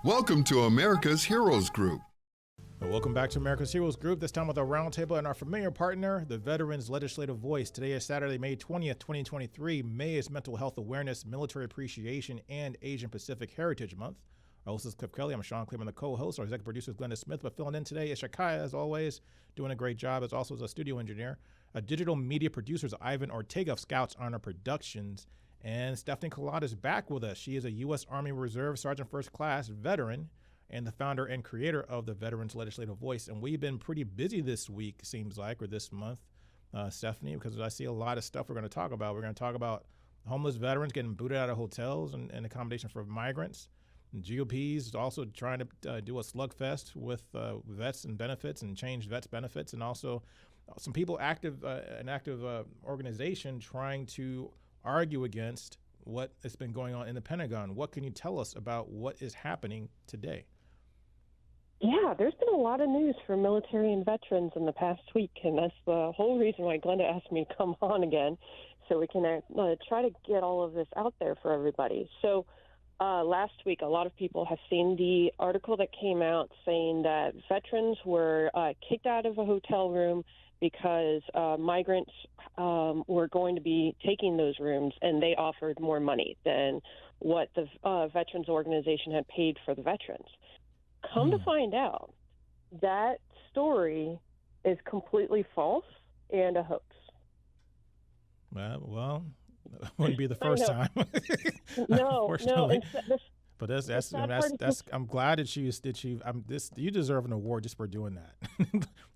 Welcome to America's Heroes Group. Well, welcome back to America's Heroes Group, this time with our roundtable and our familiar partner, the Veterans Legislative Voice. Today is Saturday, May 20th, 2023. May is Mental Health Awareness, Military Appreciation, and Asian Pacific Heritage Month. Our host is Kelley. I'm Sean Claiborne, the co-host. Our executive producer is Glenda Smith, but filling in today is Shakaya, as always, doing a great job, as also as a studio engineer. Digital media producers Ivan Ortega of Scouts Honor Productions. And Stephanie Kalota is back with us. She is a U.S. Army Reserve Sergeant First Class veteran and the founder and creator of the Veterans Legislative Voice. And we've been pretty busy this week, seems like, or this month, Stephanie, because I see a lot of stuff we're going to talk about. We're going to talk about homeless veterans getting booted out of hotels and accommodation for migrants. And GOP is also trying to do a slugfest with vets and benefits and change vets benefits, and also some people active, an active organization trying to argue against what has been going on in the Pentagon. What can you tell us about what is happening today? Yeah, there's been a lot of news for military and veterans in the past week, and that's the whole reason why Glenda asked me to come on again, so we can try to get all of this out there for everybody. So last week, a lot of people have seen the article that came out saying that veterans were kicked out of a hotel room because migrants were going to be taking those rooms, and they offered more money than what the veterans organization had paid for the veterans. Come to find out, that story is completely false and a hoax. Well, that wouldn't be the first time. No. But that's I'm glad that you deserve an award just for doing that.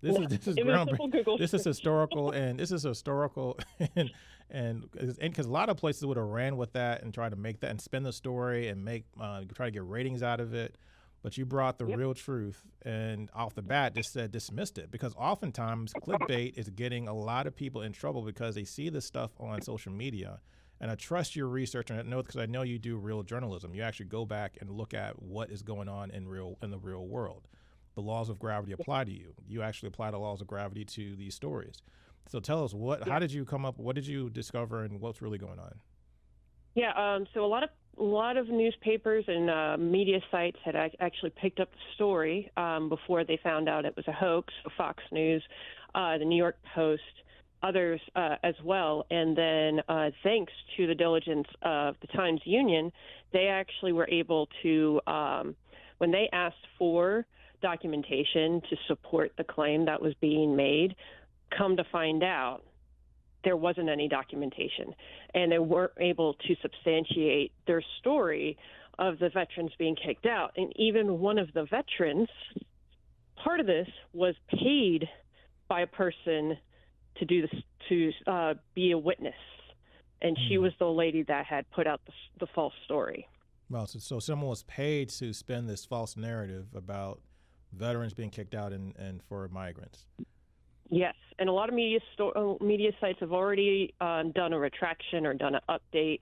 This is groundbreaking. This is historical and because a lot of places would have ran with that and tried to make that and spin the story and try to get ratings out of it. But you brought the real truth and off the bat just dismissed it, because oftentimes clickbait is getting a lot of people in trouble because they see this stuff on social media. And I trust your research, and I know because I know you do real journalism. You actually go back and look at what is going on in the real world. The laws of gravity apply to you. You actually apply the laws of gravity to these stories. So tell us how did you come up? What did you discover, and what's really going on? Yeah, so a lot of newspapers and media sites had actually picked up the story before they found out it was a hoax. Fox News, the New York Post, others as well. And then thanks to the diligence of the Times Union, they actually were able to, when they asked for documentation to support the claim that was being made, come to find out there wasn't any documentation, and they weren't able to substantiate their story of the veterans being kicked out. And even one of the veterans, part of this was paid by a person to do this, to be a witness, and she was the lady that had put out the false story. Well, so someone was paid to spin this false narrative about veterans being kicked out and for migrants. Yes, and a lot of media sites have already done a retraction or done an update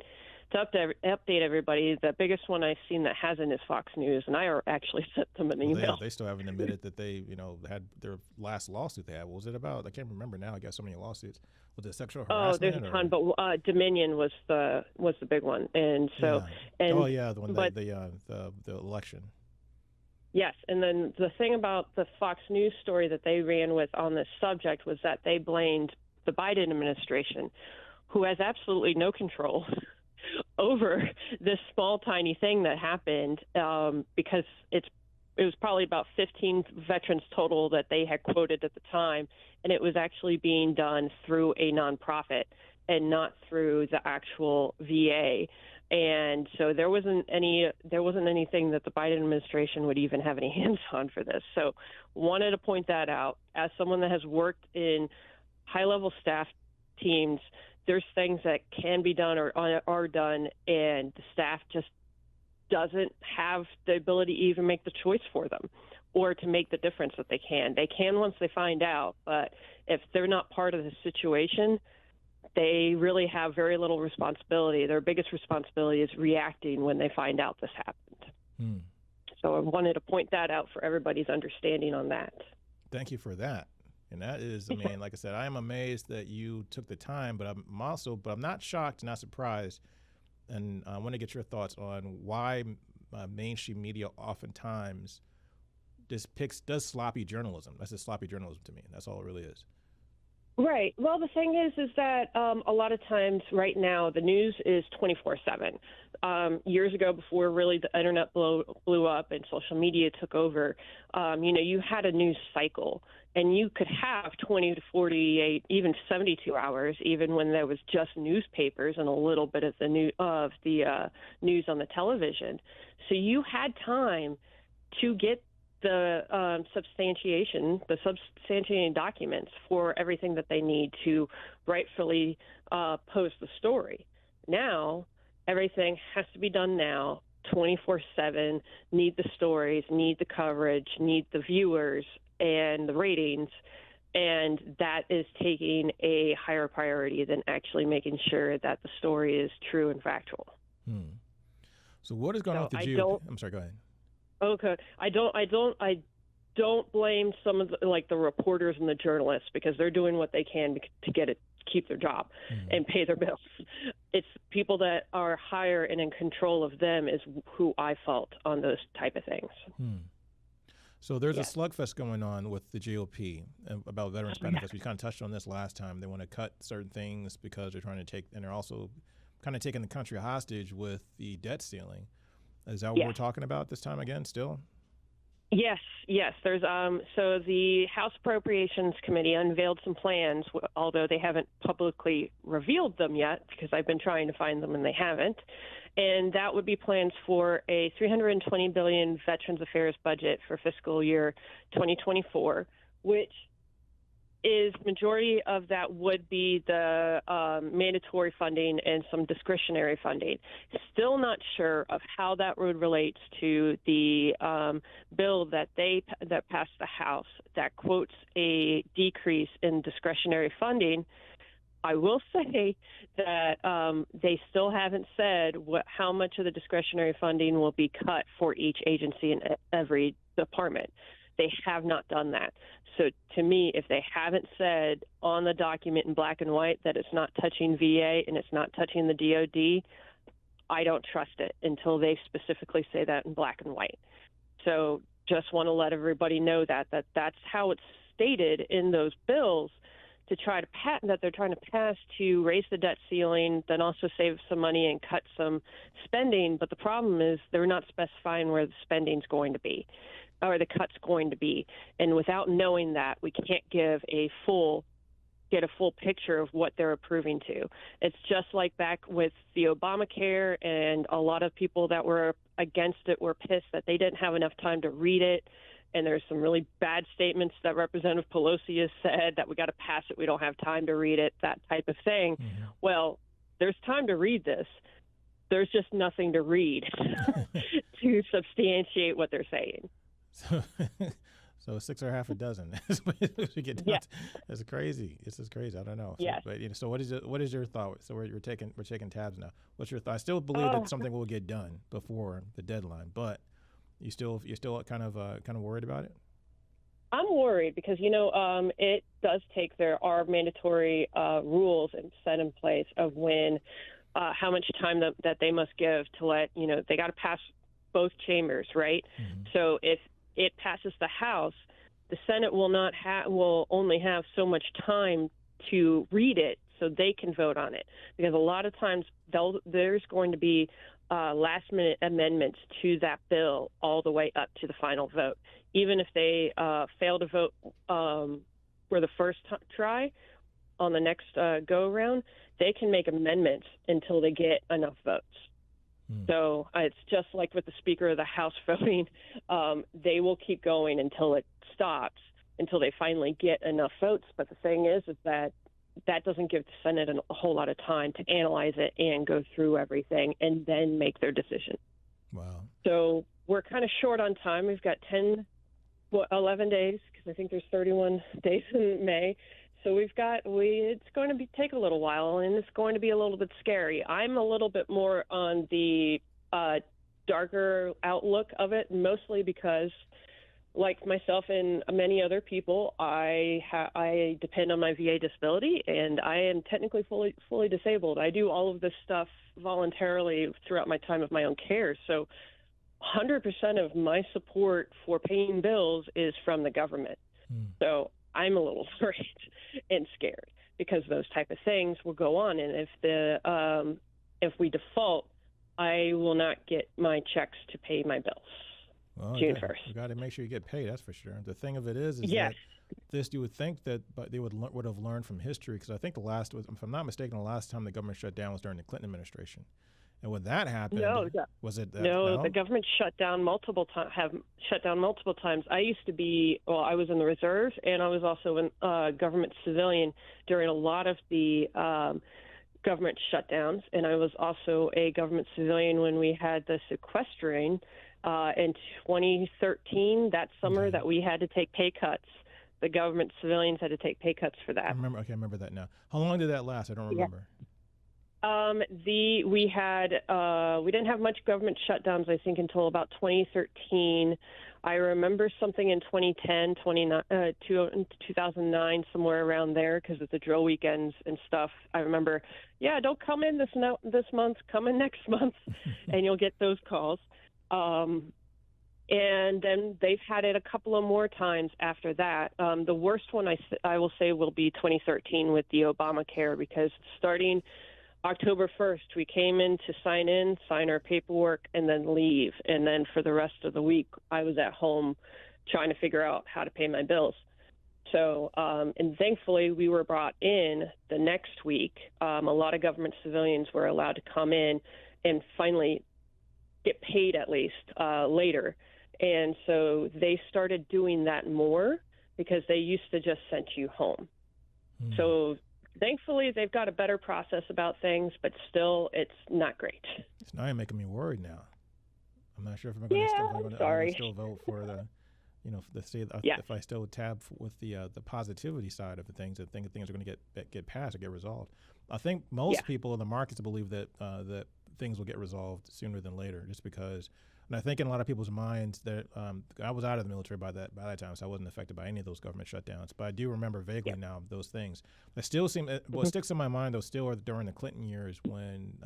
to update everybody. The biggest one I've seen that hasn't is Fox News, and I actually sent them an email. They still haven't admitted that they, had their last lawsuit they had. What was it about? I can't remember now. I got so many lawsuits. Was it sexual harassment? Oh, there's a ton, but Dominion was the big one, and so the election. Yes, and then the thing about the Fox News story that they ran with on this subject was that they blamed the Biden administration, who has absolutely no control over this small, tiny thing that happened, because it was probably about 15 veterans total that they had quoted at the time, and it was actually being done through a nonprofit and not through the actual VA. And so there wasn't anything that the Biden administration would even have any hands on for this. So wanted to point that out. As someone that has worked in high-level staff teams, there's things that can be done or are done, and the staff just doesn't have the ability to even make the choice for them or to make the difference that they can. They can once they find out, but if they're not part of the situation, they really have very little responsibility. Their biggest responsibility is reacting when they find out this happened. So I wanted to point that out for everybody's understanding on that. Thank you for that. And that is, like I said, I am amazed that you took the time, but I'm not shocked, not surprised. And I want to get your thoughts on why mainstream media oftentimes does sloppy journalism. That's just sloppy journalism to me. That's all it really is. Right. Well, the thing is that a lot of times right now the news is 24/7. Years ago, before really the internet blew up and social media took over, you had a news cycle, and you could have 20 to 48, even 72 hours, even when there was just newspapers and a little bit of the news on the television. So you had time to get the substantiating documents for everything that they need to rightfully post the story. Now, everything has to be done now, 24/7, need the stories, need the coverage, need the viewers and the ratings, and that is taking a higher priority than actually making sure that the story is true and factual. So what is going on with the GOP? I'm sorry, go ahead. Okay, I don't blame some of the reporters and the journalists, because they're doing what they can to keep their job and pay their bills. It's people that are higher and in control of them is who I fault on those type of things. So there's a slugfest going on with the GOP about veterans benefits. We kind of touched on this last time. They want to cut certain things because they're trying to and they're also kind of taking the country hostage with the debt ceiling. Is that what we're talking about this time again still? Yes. There's so the House Appropriations Committee unveiled some plans, although they haven't publicly revealed them yet, because I've been trying to find them and they haven't. And that would be plans for a $320 billion Veterans Affairs budget for fiscal year 2024, which is majority of that would be the mandatory funding and some discretionary funding. Still not sure of how that would relate to the bill that passed the House that quotes a decrease in discretionary funding. I will say that they still haven't said how much of the discretionary funding will be cut for each agency in every department. They have not done that. So to me, if they haven't said on the document in black and white that it's not touching VA and it's not touching the DOD, I don't trust it until they specifically say that in black and white. So just want to let everybody know that's how it's stated in those bills, to try to that they're trying to pass to raise the debt ceiling, then also save some money and cut some spending. But the problem is they're not specifying where the spending's going to be, or the cut's going to be. And without knowing that, we can't get a full picture of what they're approving to. It's just like back with the Obamacare, and a lot of people that were against it were pissed that they didn't have enough time to read it. And there's some really bad statements that Representative Pelosi has said that we got to pass it, we don't have time to read it, that type of thing. Mm-hmm. Well, there's time to read this. There's just nothing to read to substantiate what they're saying. So 6 or half a dozen. That's crazy. This is crazy. I don't know. So, yes. But so what is your thought? So we're taking tabs now. What's your thought? I still believe that something will get done before the deadline, but you're still kind of worried about it? I'm worried because it does take, there are mandatory rules and set in place of when how much time that they must give to let they got to pass both chambers, right? Mm-hmm. So if it passes the House, the Senate will only have so much time to read it so they can vote on it, because a lot of times there's going to be last-minute amendments to that bill all the way up to the final vote. Even if they fail to vote for the first try on the next go-around, they can make amendments until they get enough votes. So it's just like with the Speaker of the House voting. They will keep going until it stops, until they finally get enough votes. But the thing is that doesn't give the Senate a whole lot of time to analyze it and go through everything and then make their decision. Wow. So we're kind of short on time. We've got 11 days, because I think there's 31 days in May. So it's going to take a little while, and it's going to be a little bit scary. I'm a little bit more on the darker outlook of it, mostly because, like myself and many other people, I depend on my VA disability, and I am technically fully disabled. I do all of this stuff voluntarily throughout my time of my own care. So 100% of my support for paying bills is from the government. So I'm a little afraid and scared because those type of things will go on. And if we default, I will not get my checks to pay my bills. Well, June 1st. You got to make sure you get paid. That's for sure. The thing of it is yes. that this, you would think that but they would have learned from history, because I think if I'm not mistaken, the last time the government shut down was during the Clinton administration. And when that happened, was it that? No, the government shut down multiple times. I used to be, I was in the reserve, and I was also a government civilian during a lot of the government shutdowns, and I was also a government civilian when we had the sequestering in 2013, that summer that we had to take pay cuts. The government civilians had to take pay cuts for that. I remember that now. How long did that last? I don't remember. We didn't have much government shutdowns, I think, until about 2013. I remember something in 2010, 2009, somewhere around there, because of the drill weekends and stuff. I remember, don't come in this month, come in next month, and you'll get those calls. And then they've had it a couple of more times after that. The worst one I will say will be 2013 with the Obamacare, because starting October 1st, we came in to sign our paperwork, and then leave. And then for the rest of the week, I was at home trying to figure out how to pay my bills. So, and thankfully, we were brought in the next week. A lot of government civilians were allowed to come in and finally get paid, at least later. And so they started doing that more, because they used to just send you home. So thankfully, they've got a better process about things, but still, it's not great. It's now making me worried now. I'm not sure if I'm going to still vote for the, if I still tab with the positivity side of the things, and think things are going to get passed or get resolved. I think most people in the markets believe that that things will get resolved sooner than later, just because. And I think in a lot of people's minds that I was out of the military by that time, so I wasn't affected by any of those government shutdowns. But I do remember vaguely now those things. It still what sticks in my mind, though, still are during the Clinton years when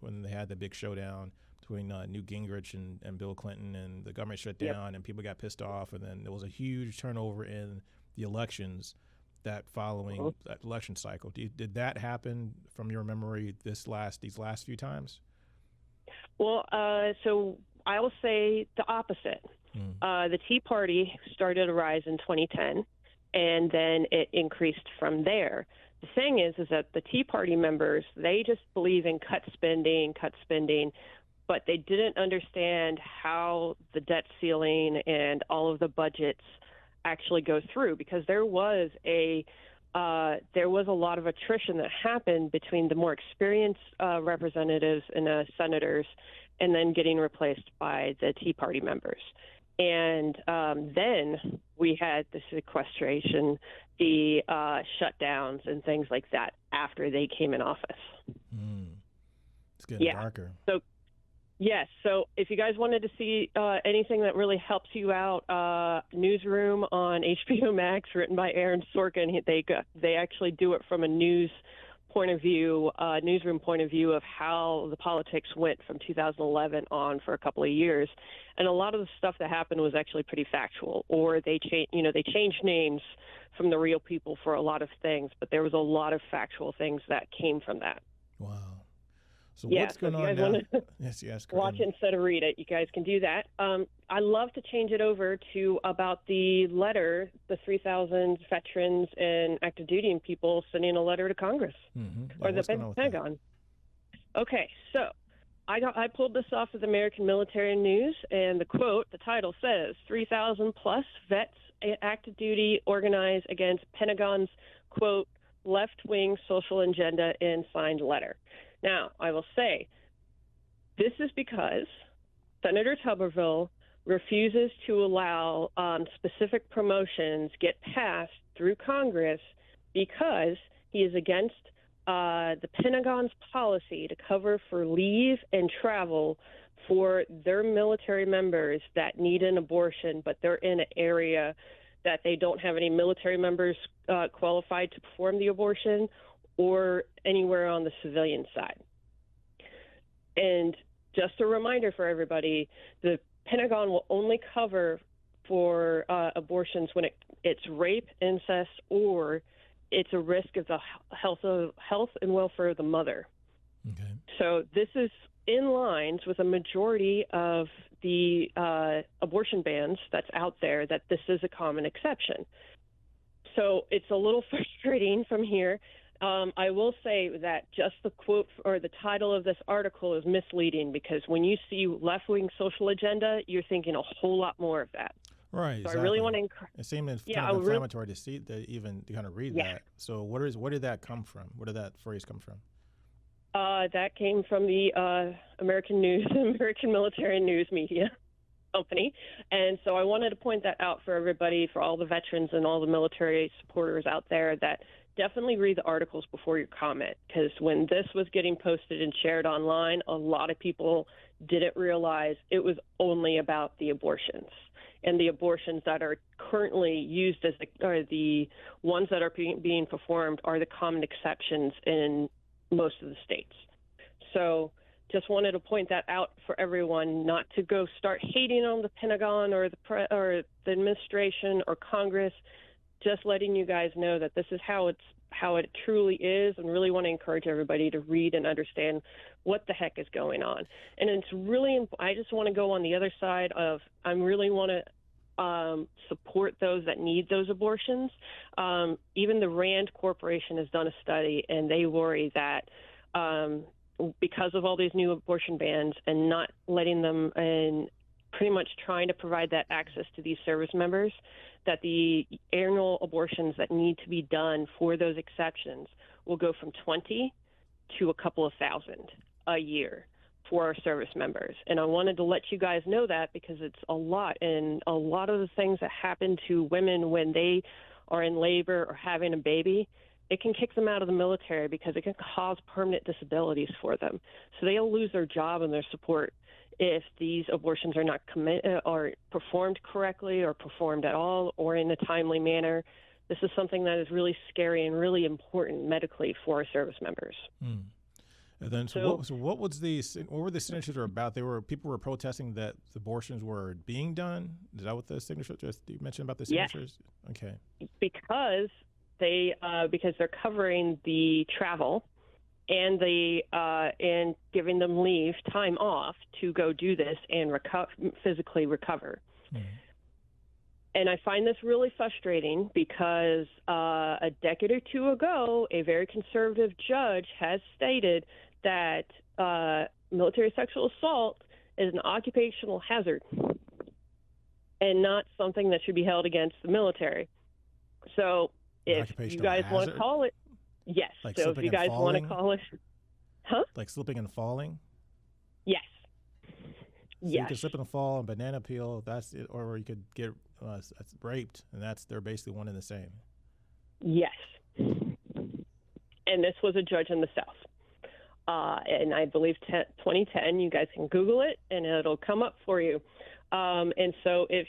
they had the big showdown between Newt Gingrich and Bill Clinton, and the government shut down, and people got pissed off, and then there was a huge turnover in the elections that following that election cycle. Did that happen from your memory these last few times? Well, so I will say the opposite. The Tea Party started to rise in 2010, and then it increased from there. The thing is that the Tea Party members, they just believe in cut spending, but they didn't understand how the debt ceiling and all of the budgets actually go through, because there was a lot of attrition that happened between the more experienced representatives and senators, and then getting replaced by the Tea Party members. And then we had the sequestration, the shutdowns, and things like that after they came in office. It's getting darker. So, yes. So if you guys wanted to see anything that really helps you out, Newsroom on HBO Max, written by Aaron Sorkin, they actually do it from a newsroom point of view of how the politics went from 2011 on for a couple of years. And a lot of the stuff that happened was actually pretty factual, or they changed names from the real people for a lot of things, but there was a lot of factual things that came from that. Wow. So what's going on now? Yes, watch it instead of read it. You guys can do that. I love to change it over to about the letter, the 3,000 veterans and active duty people sending a letter to Congress or the Pentagon. Okay, so I pulled this off of the American Military News, and the title says, 3,000 plus vets active duty organize against Pentagon's, quote, left-wing social agenda in signed letter. Now, I will say, this is because Senator Tuberville refuses to allow specific promotions get passed through Congress because he is against the Pentagon's policy to cover for leave and travel for their military members that need an abortion, but they're in an area that they don't have any military members qualified to perform the abortion, or anywhere on the civilian side. And just a reminder for everybody, the Pentagon will only cover for abortions when it's rape, incest, or it's a risk of the health and welfare of the mother. Okay. So this is in lines with a majority of the abortion bans that's out there, that this is a common exception. So it's a little frustrating from here. I will say that just the quote or the title of this article is misleading, because when you see left-wing social agenda, you're thinking a whole lot more of that. Right. So exactly. I really want to It seemed kind of inflammatory to see that, even to kind of read that. So where did that come from? Where did that phrase come from? That came from the American Military News Media Company. And so I wanted to point that out for everybody, for all the veterans and all the military supporters out there, that definitely read the articles before you comment, because when this was getting posted and shared online, a lot of people didn't realize it was only about the abortions. And the abortions that are currently used as the ones that are being performed are the common exceptions in most of the states. So just wanted to point that out for everyone, not to go start hating on the Pentagon or the administration or Congress. Just letting you guys know that this is how it truly is, and really want to encourage everybody to read and understand what the heck is going on. And it's really, I just want to go on the other side of, I really want to support those that need those abortions. Even the RAND Corporation has done a study, and they worry that because of all these new abortion bans and not letting them, and pretty much trying to provide that access to these service members, that the annual abortions that need to be done for those exceptions will go from 20 to a couple of thousand a year for our service members. And I wanted to let you guys know that, because it's a lot. And a lot of the things that happen to women when they are in labor or having a baby, it can kick them out of the military, because it can cause permanent disabilities for them. So they'll lose their job and their support if these abortions are not or performed correctly, or performed at all, or in a timely manner. This is something that is really scary and really important medically for our service members. Mm. And then, what were the signatures about? People were protesting that the abortions were being done. Is that what the signatures? You mentioned about the signatures. Yes. Okay. Because they're covering the travel and and giving them time off to go do this and physically recover. Mm-hmm. And I find this really frustrating, because a decade or two ago, a very conservative judge has stated that military sexual assault is an occupational hazard and not something that should be held against the military. So if you guys want to call it, yes. Like, so if you guys want to call it, like slipping and falling? Yes. So yes. You could slip and fall and banana peel, that's it, or you could get raped, and they're basically one and the same. Yes. And this was a judge in the South. And I believe 2010, you guys can Google it and it'll come up for you. And so if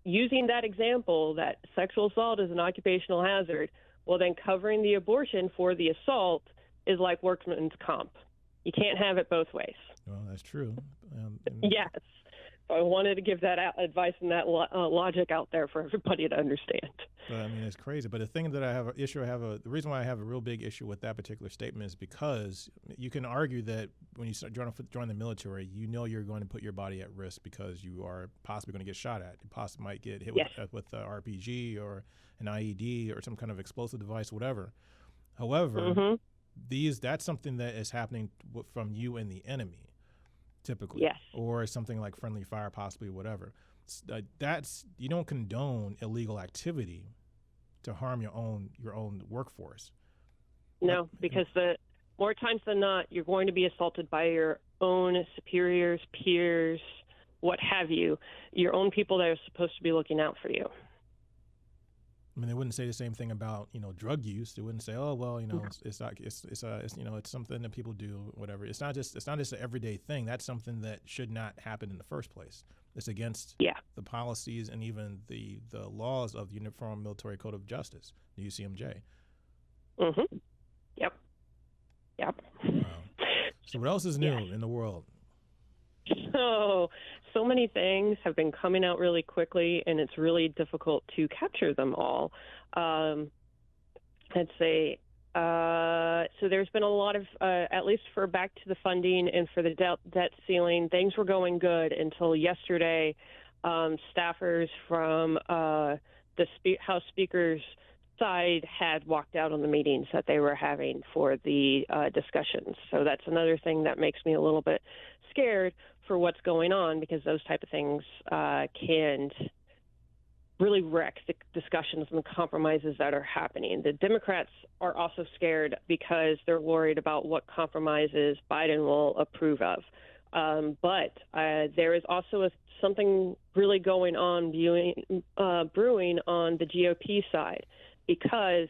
using that example, that sexual assault is an occupational hazard, well, then covering the abortion for the assault is like workman's comp. You can't have it both ways. Well, that's true. Yes. So I wanted to give that advice and that logic out there for everybody to understand. But I mean, it's crazy. But the thing that the reason why I have a real big issue with that particular statement is because you can argue that when you start join the military, you know you're going to put your body at risk, because you are possibly going to get shot at. You possibly might get hit with an RPG or an IED or some kind of explosive device, whatever. However, that's something that is happening from you and the enemy, typically. Yes. Or something like friendly fire, possibly, whatever. You don't condone illegal activity to harm your own workforce. No, because the more times than not, you're going to be assaulted by your own superiors, peers, what have you, your own people that are supposed to be looking out for you. I mean, they wouldn't say the same thing about, drug use. They wouldn't say, oh, well, it's something that people do, whatever. It's not just an everyday thing. That's something that should not happen in the first place. It's against the policies and even the laws of the Uniform Military Code of Justice, the UCMJ. Mm-hmm. Yep. Wow. So what else is new in the world? So many things have been coming out really quickly, and it's really difficult to capture them all. I'd say so there's been a lot of, at least for back to the funding and for the debt ceiling, things were going good until yesterday. Staffers from the House Speaker's side had walked out on the meetings that they were having for the discussions. So that's another thing that makes me a little bit scared for what's going on, because those type of things can really wreck the discussions and the compromises that are happening. The Democrats are also scared because they're worried about what compromises Biden will approve of. But there is also something really going on brewing on the GOP side, because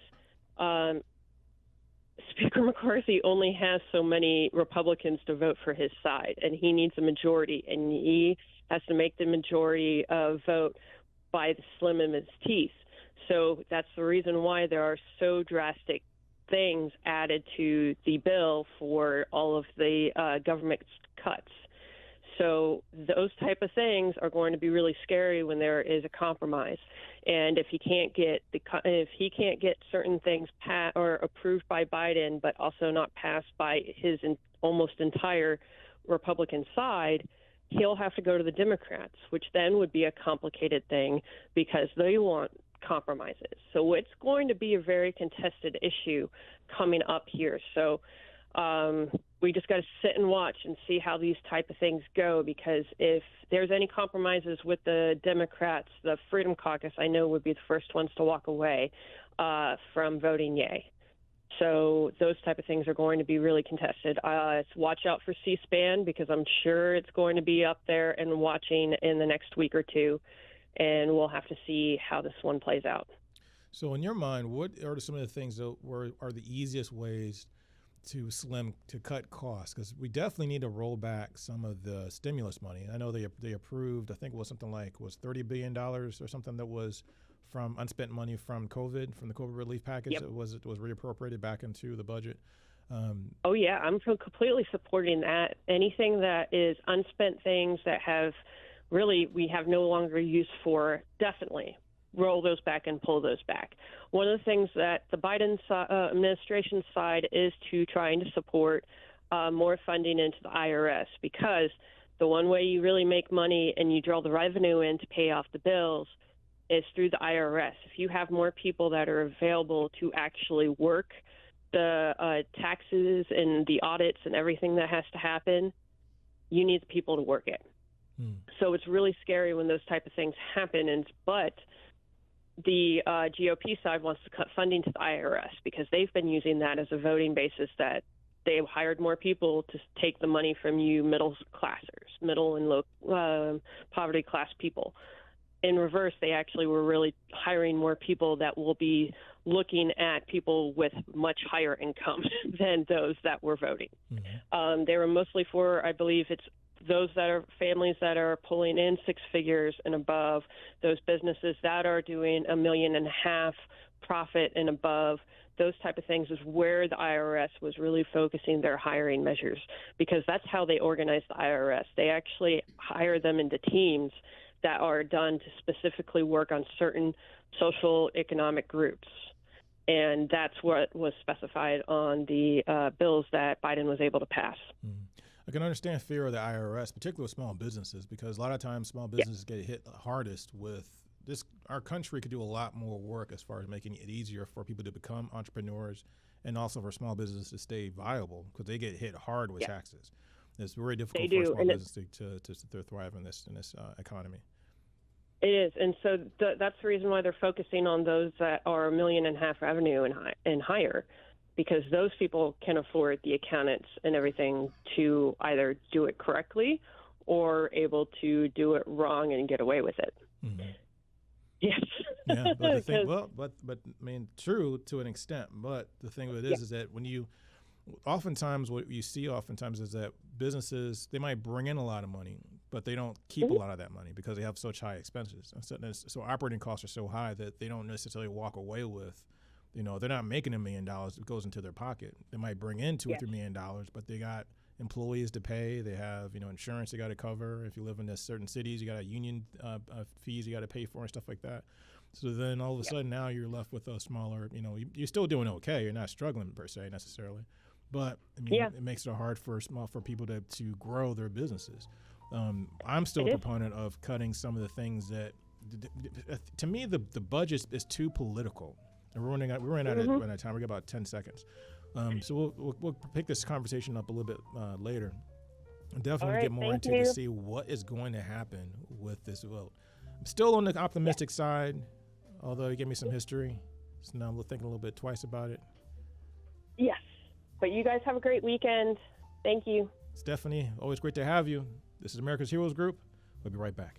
Speaker McCarthy only has so many Republicans to vote for his side, and he needs a majority, and he has to make the majority vote by the slim of his teeth. So that's the reason why there are so drastic things added to the bill for all of the government cuts. So those type of things are going to be really scary when there is a compromise. And if he can't get certain things passed or approved by Biden, but also not passed by his almost entire Republican side, he'll have to go to the Democrats, which then would be a complicated thing because they want compromises. So it's going to be a very contested issue coming up here. So we just got to sit and watch and see how these type of things go, because if there's any compromises with the Democrats, the Freedom Caucus, I know, would be the first ones to walk away from voting yay. So those type of things are going to be really contested. Watch out for C-SPAN, because I'm sure it's going to be up there and watching in the next week or two, and we'll have to see how this one plays out. So in your mind, what are some of the things that are the easiest ways to cut costs? Because we definitely need to roll back some of the stimulus money. I know they approved, I think it was something like $30 billion or something that was from unspent money from COVID, from the COVID relief package. Yep. It was reappropriated back into the budget. Oh yeah, I'm completely supporting that. Anything that is unspent things that we have no longer use for, definitely roll those back and pull those back. One of the things that the Biden administration side is trying to support more funding into the IRS, because the one way you really make money and you draw the revenue in to pay off the bills is through the IRS. If you have more people that are available to actually work the taxes and the audits and everything that has to happen, you need the people to work it. So it's really scary when those type of things happen. But the GOP side wants to cut funding to the IRS because they've been using that as a voting basis, that they've hired more people to take the money from you middle and low poverty class people. In reverse, they actually were really hiring more people that will be looking at people with much higher income than those that were voting. Mm-hmm. They were mostly for, I believe it's those that are families that are pulling in six figures and above, those businesses that are doing $1.5 million profit and above. Those type of things is where the IRS was really focusing their hiring measures, because that's how they organize the IRS. They actually hire them into teams that are done to specifically work on certain social economic groups. And that's what was specified on the bills that Biden was able to pass. Mm. I can understand fear of the IRS, particularly with small businesses, because a lot of times small businesses get hit hardest with this. Our country could do a lot more work as far as making it easier for people to become entrepreneurs, and also for small businesses to stay viable, because they get hit hard with taxes. It's very difficult for small businesses to thrive in this economy. It is, and so that's the reason why they're focusing on those that are $1.5 million revenue and higher, because those people can afford the accountants and everything to either do it correctly or able to do it wrong and get away with it. Mm-hmm. Yes. Yeah, but the thing, but I mean, true to an extent. But the thing of it is that when you, oftentimes what you see is that businesses, they might bring in a lot of money, but they don't keep a lot of that money because they have such high expenses. So operating costs are so high that they don't necessarily walk away with. They're not making $1 million that goes into their pocket. They might bring in $2 or $3 million, but they got employees to pay. They have, insurance they got to cover. If you live in certain cities, you got a union fees you got to pay for and stuff like that. So then all of a sudden now you're left with a smaller, you're still doing okay. You're not struggling per se necessarily, but it makes it hard for people to grow their businesses. I'm still a proponent of cutting some of the things that, to me, the budget is too political. And we're running out of time. We got about 10 seconds. So we'll pick this conversation up a little bit later. Definitely get more into to see what is going to happen with this vote. I'm still on the optimistic side, although you gave me some history. So now I'm thinking a little bit twice about it. Yes. But you guys have a great weekend. Thank you. Stephanie, always great to have you. This is America's Heroes Group. We'll be right back.